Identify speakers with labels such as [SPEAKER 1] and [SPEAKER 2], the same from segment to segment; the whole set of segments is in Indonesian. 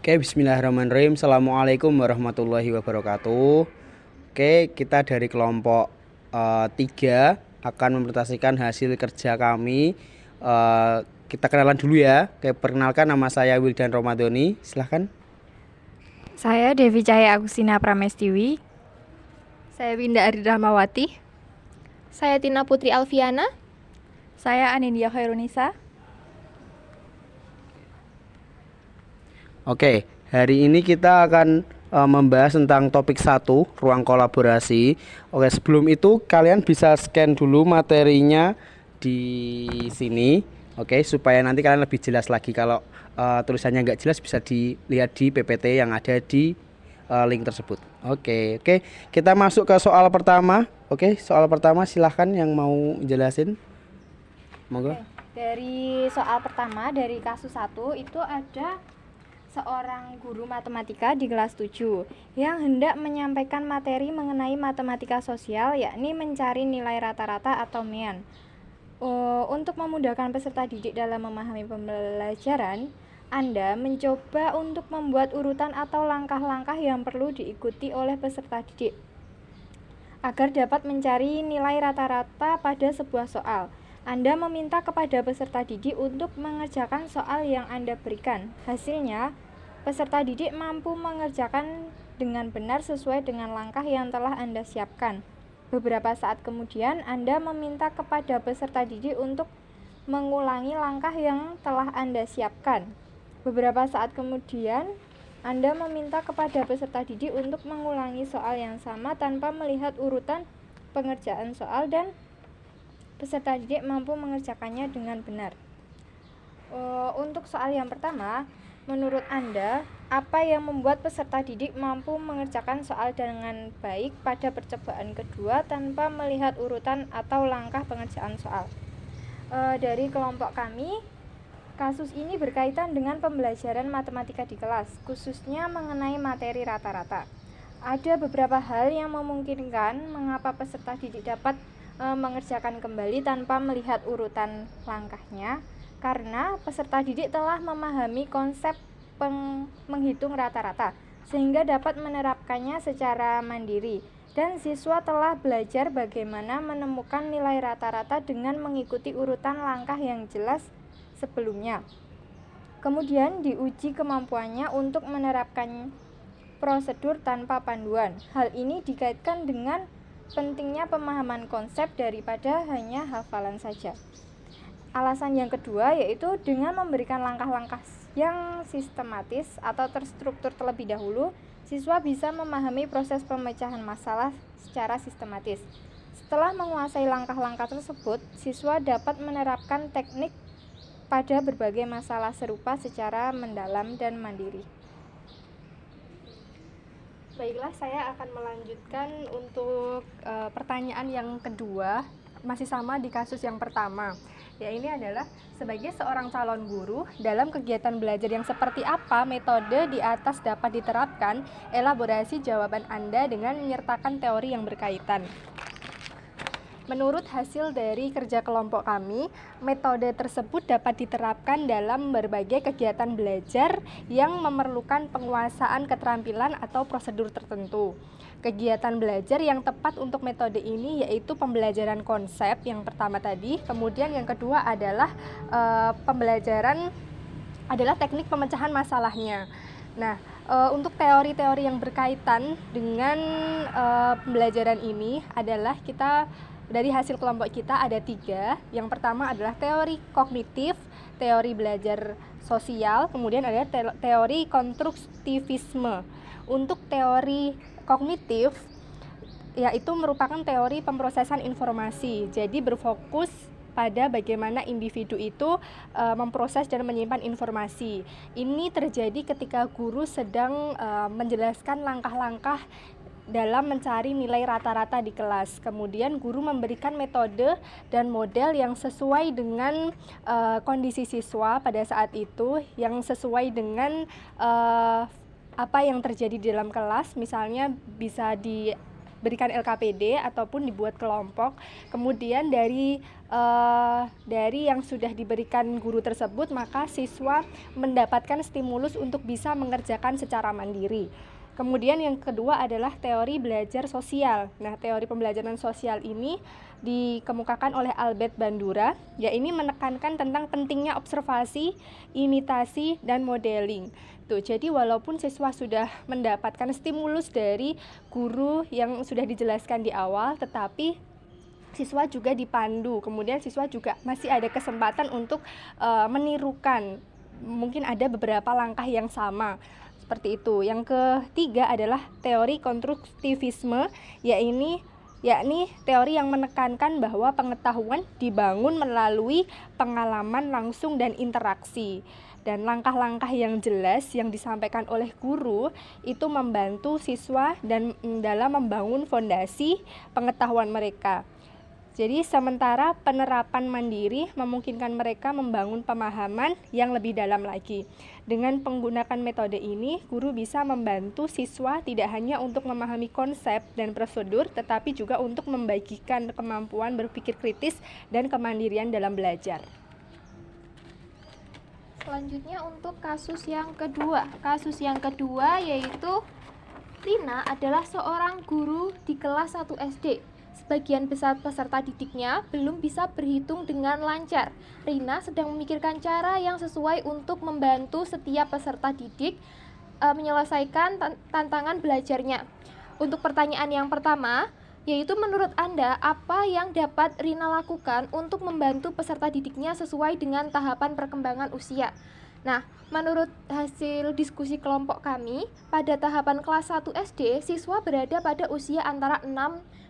[SPEAKER 1] Oke, bismillahirrahmanirrahim. Assalamualaikum warahmatullahi wabarakatuh. Oke, kita dari kelompok 3 akan mempresentasikan hasil kerja kami. Kita kenalan dulu ya. Oke, perkenalkan, nama saya Wildan Romadhoni. Silahkan.
[SPEAKER 2] Saya Devi Cahaya Agustina Pramestiwi.
[SPEAKER 3] Saya Winda Aridramawati.
[SPEAKER 4] Saya Tina Putri Alfiana.
[SPEAKER 5] Saya Anindya Khairunisa.
[SPEAKER 1] Oke, hari ini kita akan membahas tentang topik 1, ruang kolaborasi. Oke, sebelum itu kalian bisa scan dulu materinya di sini. Oke, supaya nanti kalian lebih jelas lagi. Kalau tulisannya nggak jelas bisa dilihat di PPT yang ada di link tersebut. Oke, kita masuk ke soal pertama. Oke, soal pertama silahkan yang mau jelasin. Monggo.
[SPEAKER 2] Dari soal pertama, dari kasus 1 itu ada seorang guru matematika di kelas 7 yang hendak menyampaikan materi mengenai matematika sosial, yakni mencari nilai rata-rata atau MEAN. Untuk memudahkan peserta didik dalam memahami pembelajaran, Anda mencoba untuk membuat urutan atau langkah-langkah yang perlu diikuti oleh peserta didik agar dapat mencari nilai rata-rata pada sebuah soal. Anda meminta kepada peserta didik untuk mengerjakan soal yang Anda berikan. Hasilnya, peserta didik mampu mengerjakan dengan benar sesuai dengan langkah yang telah Anda siapkan. Beberapa saat kemudian, Anda meminta kepada peserta didik untuk mengulangi langkah yang telah Anda siapkan. Beberapa saat kemudian, Anda meminta kepada peserta didik untuk mengulangi soal yang sama tanpa melihat urutan pengerjaan soal, dan peserta didik mampu mengerjakannya dengan benar. Untuk soal yang pertama, menurut Anda, apa yang membuat peserta didik mampu mengerjakan soal dengan baik pada percobaan kedua tanpa melihat urutan atau langkah pengerjaan soal? Dari kelompok kami, kasus ini berkaitan dengan pembelajaran matematika di kelas, khususnya mengenai materi rata-rata. Ada beberapa hal yang memungkinkan mengapa peserta didik dapat mengerjakan kembali tanpa melihat urutan langkahnya, karena peserta didik telah memahami konsep menghitung rata-rata sehingga dapat menerapkannya secara mandiri, dan siswa telah belajar bagaimana menemukan nilai rata-rata dengan mengikuti urutan langkah yang jelas sebelumnya. Kemudian diuji kemampuannya untuk menerapkan prosedur tanpa panduan. Hal ini dikaitkan dengan pentingnya pemahaman konsep daripada hanya hafalan saja. Alasan yang kedua yaitu dengan memberikan langkah-langkah yang sistematis atau terstruktur terlebih dahulu, siswa bisa memahami proses pemecahan masalah secara sistematis. Setelah menguasai langkah-langkah tersebut, siswa dapat menerapkan teknik pada berbagai masalah serupa secara mendalam dan mandiri.
[SPEAKER 3] Baiklah, saya akan melanjutkan untuk pertanyaan yang kedua, masih sama di kasus yang pertama. Ya, ini adalah sebagai seorang calon guru, dalam kegiatan belajar yang seperti apa metode di atas dapat diterapkan? Elaborasi jawaban Anda dengan menyertakan teori yang berkaitan. Menurut hasil dari kerja kelompok kami, metode tersebut dapat diterapkan dalam berbagai kegiatan belajar yang memerlukan penguasaan keterampilan atau prosedur tertentu. Kegiatan belajar yang tepat untuk metode ini yaitu pembelajaran konsep yang pertama tadi, kemudian yang kedua adalah pembelajaran adalah teknik pemecahan masalahnya. Nah, untuk teori-teori yang berkaitan dengan pembelajaran ini adalah dari hasil kelompok kita ada 3. Yang pertama adalah teori kognitif, teori belajar sosial, kemudian ada teori konstruktivisme. Untuk teori kognitif, yaitu merupakan teori pemrosesan informasi. Jadi berfokus pada bagaimana individu itu memproses dan menyimpan informasi. Ini terjadi ketika guru sedang menjelaskan langkah-langkah dalam mencari nilai rata-rata di kelas. Kemudian guru memberikan metode dan model yang sesuai dengan kondisi siswa pada saat itu, yang sesuai dengan apa yang terjadi di dalam kelas. Misalnya bisa diberikan LKPD ataupun dibuat kelompok. Kemudian dari yang sudah diberikan guru tersebut, maka siswa mendapatkan stimulus untuk bisa mengerjakan secara mandiri. Kemudian yang kedua adalah teori belajar sosial. Nah, teori pembelajaran sosial ini dikemukakan oleh Albert Bandura, ya ini menekankan tentang pentingnya observasi, imitasi, dan modeling. Tuh, jadi walaupun siswa sudah mendapatkan stimulus dari guru yang sudah dijelaskan di awal, tetapi siswa juga dipandu, kemudian siswa juga masih ada kesempatan untuk menirukan, mungkin ada beberapa langkah yang sama. Seperti itu. Yang ketiga adalah teori konstruktivisme, yakni teori yang menekankan bahwa pengetahuan dibangun melalui pengalaman langsung dan interaksi. Dan langkah-langkah yang jelas yang disampaikan oleh guru itu membantu siswa dan dalam membangun fondasi pengetahuan mereka. Jadi sementara penerapan mandiri memungkinkan mereka membangun pemahaman yang lebih dalam lagi. Dengan menggunakan metode ini, guru bisa membantu siswa tidak hanya untuk memahami konsep dan prosedur, tetapi juga untuk membagikan kemampuan berpikir kritis dan kemandirian dalam belajar.
[SPEAKER 4] Selanjutnya untuk kasus yang kedua. Kasus yang kedua yaitu Rina adalah seorang guru di kelas 1 SD. Sebagian besar peserta didiknya belum bisa berhitung dengan lancar. Rina sedang memikirkan cara yang sesuai untuk membantu setiap peserta didik menyelesaikan tantangan belajarnya. Untuk pertanyaan yang pertama, yaitu menurut Anda apa yang dapat Rina lakukan untuk membantu peserta didiknya sesuai dengan tahapan perkembangan usia? Nah, menurut hasil diskusi kelompok kami, pada tahapan kelas 1 SD, siswa berada pada usia antara 6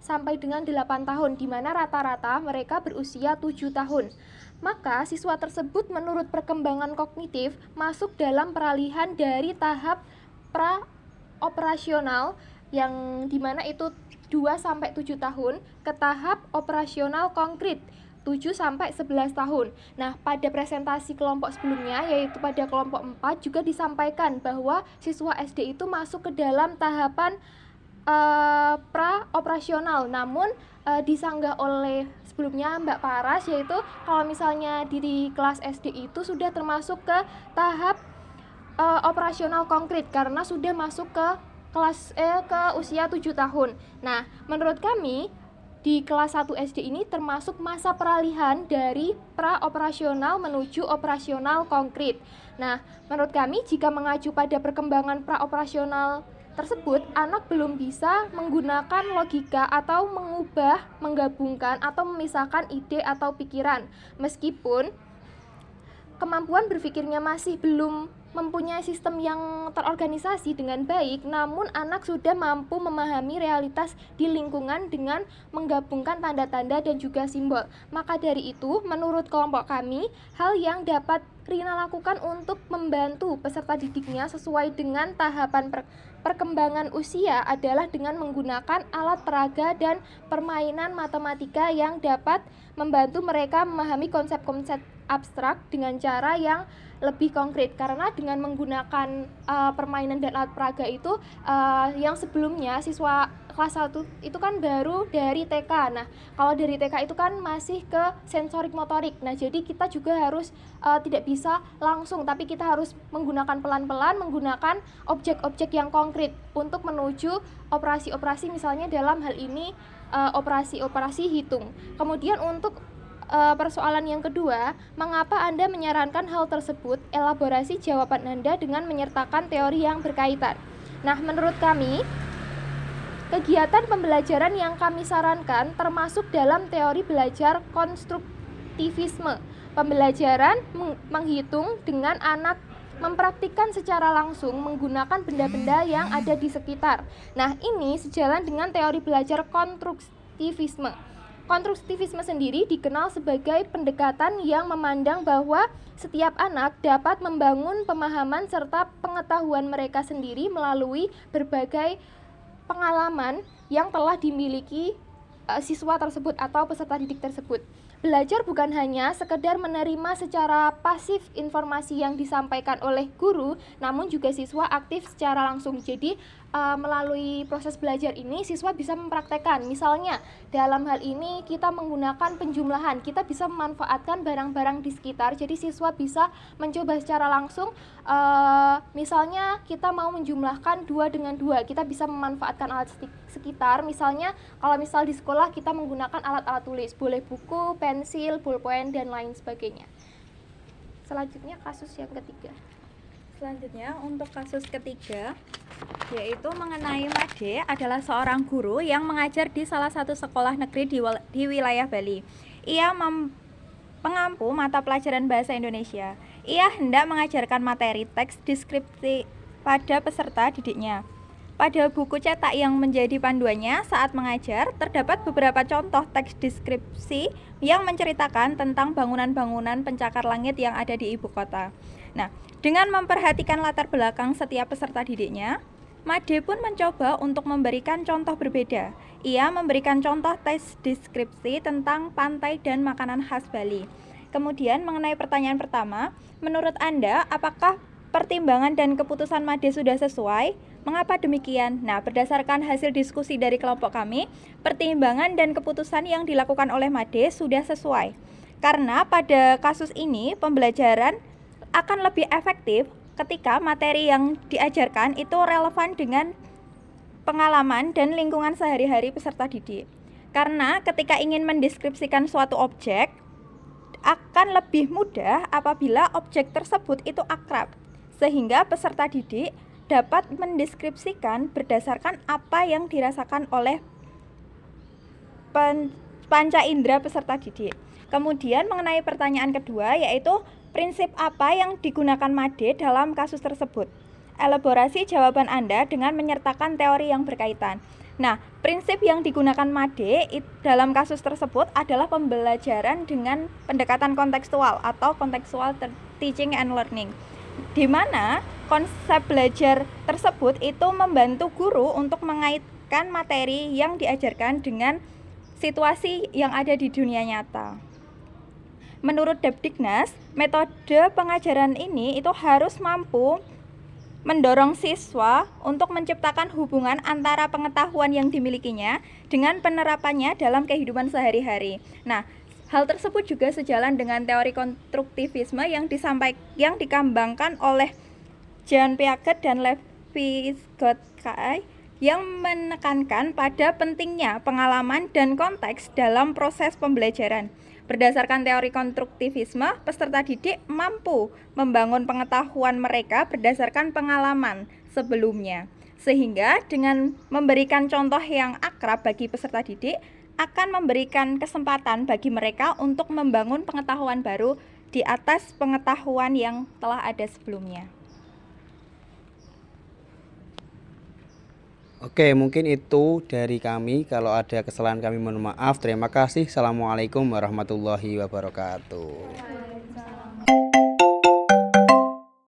[SPEAKER 4] sampai dengan 8 tahun, di mana rata-rata mereka berusia 7 tahun. Maka, siswa tersebut menurut perkembangan kognitif masuk dalam peralihan dari tahap pra-operasional, yang dimana itu 2 sampai 7 tahun, ke tahap operasional konkret, 7 sampai 11 tahun. Nah, pada presentasi kelompok sebelumnya, yaitu pada kelompok 4, juga disampaikan bahwa siswa SD itu masuk ke dalam tahapan pra-operasional. Namun, disanggah oleh sebelumnya Mbak Paras, yaitu kalau misalnya di kelas SD itu sudah termasuk ke tahap operasional konkret, karena sudah masuk ke ke usia 7 tahun. Nah, menurut kami, di kelas 1 SD ini termasuk masa peralihan dari pra-operasional menuju operasional konkret. Nah, menurut kami jika mengacu pada perkembangan pra-operasional tersebut, anak belum bisa menggunakan logika atau mengubah, menggabungkan, atau memisahkan ide atau pikiran. Meskipun kemampuan berpikirnya masih belum mempunyai sistem yang terorganisasi dengan baik, namun anak sudah mampu memahami realitas di lingkungan dengan menggabungkan tanda-tanda dan juga simbol. Maka dari itu, menurut kelompok kami, hal yang dapat Rina lakukan untuk membantu peserta didiknya sesuai dengan tahapan perkembangan usia adalah dengan menggunakan alat peraga dan permainan matematika yang dapat membantu mereka memahami konsep-konsep abstrak dengan cara yang lebih konkret, karena dengan menggunakan permainan dan alat peraga itu yang sebelumnya siswa kelas 1 itu kan baru dari TK. Nah, kalau dari TK itu kan masih ke sensorik motorik. Nah, jadi kita juga harus tidak bisa langsung, tapi kita harus menggunakan pelan-pelan, menggunakan objek-objek yang konkret untuk menuju operasi-operasi, misalnya dalam hal ini operasi-operasi hitung. Kemudian untuk persoalan yang kedua, mengapa Anda menyarankan hal tersebut? Elaborasi jawaban Anda dengan menyertakan teori yang berkaitan. Nah, menurut kami, kegiatan pembelajaran yang kami sarankan termasuk dalam teori belajar konstruktivisme. Pembelajaran menghitung dengan anak mempraktikkan secara langsung menggunakan benda-benda yang ada di sekitar. Nah, ini sejalan dengan teori belajar konstruktivisme. Konstruktivisme sendiri dikenal sebagai pendekatan yang memandang bahwa setiap anak dapat membangun pemahaman serta pengetahuan mereka sendiri melalui berbagai pengalaman yang telah dimiliki siswa tersebut atau peserta didik tersebut. belajar bukan hanya sekedar menerima secara pasif informasi yang disampaikan oleh guru, namun juga siswa aktif secara langsung. Jadi melalui proses belajar ini siswa bisa mempraktekkan. Misalnya dalam hal ini kita menggunakan penjumlahan, kita bisa memanfaatkan barang-barang di sekitar. Jadi siswa bisa mencoba secara langsung. Misalnya kita mau menjumlahkan 2 dengan 2, kita bisa memanfaatkan alat sekitar. Misalnya kalau misal di sekolah kita menggunakan alat-alat tulis, boleh buku, pensil, pulpen, dan lain sebagainya. Selanjutnya kasus yang ketiga.
[SPEAKER 5] Selanjutnya untuk kasus ketiga, yaitu mengenai Made adalah seorang guru yang mengajar di salah satu sekolah negeri di wilayah Bali. Ia mengampu mata pelajaran bahasa Indonesia. Ia hendak mengajarkan materi teks deskripsi pada peserta didiknya. Pada buku cetak yang menjadi panduannya saat mengajar, terdapat beberapa contoh teks deskripsi yang menceritakan tentang bangunan-bangunan pencakar langit yang ada di ibu kota. Nah, dengan memperhatikan latar belakang setiap peserta didiknya, Made pun mencoba untuk memberikan contoh berbeda. Ia memberikan contoh teks deskripsi tentang pantai dan makanan khas Bali. Kemudian mengenai pertanyaan pertama, menurut Anda apakah pertimbangan dan keputusan Made sudah sesuai? Mengapa demikian? Nah, berdasarkan hasil diskusi dari kelompok kami, pertimbangan dan keputusan yang dilakukan oleh Made sudah sesuai. Karena pada kasus ini pembelajaran akan lebih efektif ketika materi yang diajarkan itu relevan dengan pengalaman dan lingkungan sehari-hari peserta didik. Karena ketika ingin mendeskripsikan suatu objek, akan lebih mudah apabila objek tersebut itu akrab, sehingga peserta didik dapat mendeskripsikan berdasarkan apa yang dirasakan oleh panca indera peserta didik. Kemudian mengenai pertanyaan kedua, yaitu prinsip apa yang digunakan Made dalam kasus tersebut? Elaborasi jawaban Anda dengan menyertakan teori yang berkaitan. Nah, prinsip yang digunakan Made dalam kasus tersebut adalah pembelajaran dengan pendekatan kontekstual atau contextual teaching and learning, di mana konsep belajar tersebut itu membantu guru untuk mengaitkan materi yang diajarkan dengan situasi yang ada di dunia nyata. Menurut Depdiknas, metode pengajaran ini itu harus mampu mendorong siswa untuk menciptakan hubungan antara pengetahuan yang dimilikinya dengan penerapannya dalam kehidupan sehari-hari. Nah, hal tersebut juga sejalan dengan teori konstruktivisme yang dikembangkan oleh Jean Piaget dan Levi Gottschalk yang menekankan pada pentingnya pengalaman dan konteks dalam proses pembelajaran. Berdasarkan teori konstruktivisme, peserta didik mampu membangun pengetahuan mereka berdasarkan pengalaman sebelumnya. Sehingga dengan memberikan contoh yang akrab bagi peserta didik, akan memberikan kesempatan bagi mereka untuk membangun pengetahuan baru di atas pengetahuan yang telah ada sebelumnya.
[SPEAKER 1] Oke, mungkin itu dari kami. Kalau ada kesalahan kami mohon maaf. Terima kasih. Assalamualaikum warahmatullahi wabarakatuh.